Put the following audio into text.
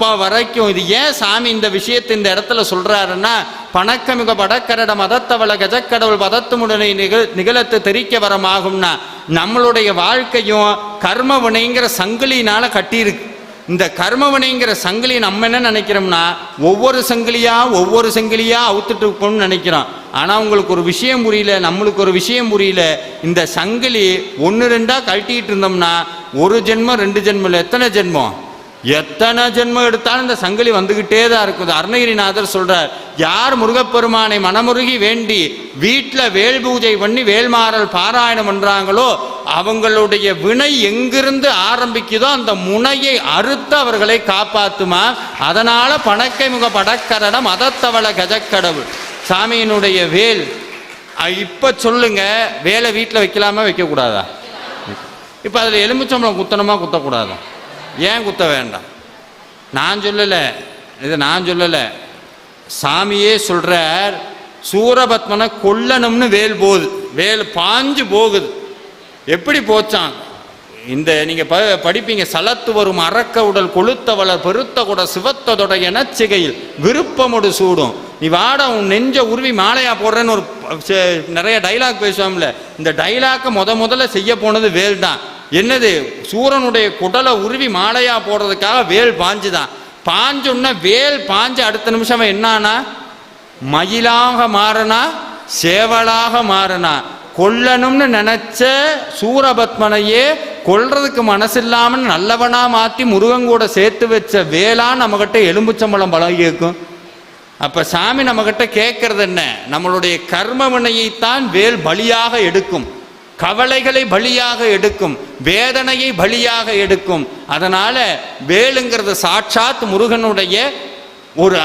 இப்போ வரைக்கும் இது ஏன் சாமி இந்த விஷயத்தை இந்த இடத்துல சொல்றாருன்னா, பணக்கமிக படக்கரட மதத்தவள கஜக்கடவுள் பதத்துமுடனை நிகழத்து தெரிக்க வரமாகும்னா, நம்மளுடைய வாழ்க்கையும் கர்மவினைங்கிற சங்கிலினால கட்டியிருக்கு. இந்த கர்மவினைங்கிற சங்கிலி நம்ம என்ன நினைக்கிறோம்னா, ஒவ்வொரு சங்கிலியா அவுத்துட்டு இருக்கணும்னு நினைக்கிறோம். ஆனால் உங்களுக்கு ஒரு விஷயம் புரியல, நம்மளுக்கு ஒரு விஷயம் புரியல. இந்த சங்கிலி 1-2 கழட்டிக்கிட்டு இருந்தோம்னா, ஒரு ஜென்மம் 2 ஜென்மம் இல்லை, எத்தனை ஜென்மம் எடுத்தாலும் இந்த சங்கிலி வந்துகிட்டே தான் இருக்குது. அருணகிரிநாதர் சொல்றார், யார் முருகப்பெருமானை மனமுருகி வேண்டி வீட்டில் வேல் பூஜை பண்ணி வேல்மாறல் பாராயணம் பண்றாங்களோ அவங்களுடைய வினை எங்கிருந்து ஆரம்பிக்குதோ அந்த முனையை அறுத்து அவர்களை காப்பாத்துமா. அதனால பணக்கைமுக படக்கரட மதத்தவள கஜக்கடவுள் சாமியினுடைய வேல். இப்ப சொல்லுங்க, வேலை வீட்டில் வைக்கலாமா வைக்கக்கூடாதா? இப்ப அதுல எலுமிச்சம்பழம் குத்தணுமா குத்தக்கூடாதா? ஏன் குத்த வேண்டாம்? நான் சொல்லலை, சாமியே சொல்றார். சூரபத்மனை கொல்லணும்னு வேல் போகுது, வேல் பாஞ்சு போகுது. எப்படி போச்சான்? இந்த நீங்க படிப்பீங்க, சலத்து வரும் அரக்க உடல் கொளுத்தவளர் பெருத்த கூட சிவத்ததொட எனச்சிகையில் விருப்பமோடு சூடும். நீ வாட உன் நெஞ்ச உருவி மாலையா போடுறேன்னு ஒரு நிறைய டைலாக் பேசுவோம்ல. இந்த டைலாக்கை முதல்ல செய்ய போனது வேல் தான். என்னது? சூரனுடைய குடலை உருவி மாலையா போடுறதுக்காக வேல் பாஞ்சுதான். பாஞ்சோன்னா வேல் பாஞ்சு அடுத்த நிமிஷம் என்னானா, மயிலாக மாறினா சேவலாக மாறினா. கொல்லணும்னு நினைச்ச சூரபத்மனையே கொல்றதுக்கு மனசில்லாமல் நல்லவனா மாற்றி முருகன் கூட சேர்த்து வச்ச வேளா நம்மகிட்ட எலும்புச்சம்பளம் பழகி இருக்கும். அப்ப சாமி நம்மகிட்ட கேட்கறது என்ன? நம்மளுடைய கர்ம வினையைத்தான் வேல் பலியாக எடுக்கும், கவலைகளை பலியாக எடுக்கும், வேதனையை பலியாக எடுக்கும். அதனால வேலுங்கிறது சாட்சாத் முருகனுடைய ஒரு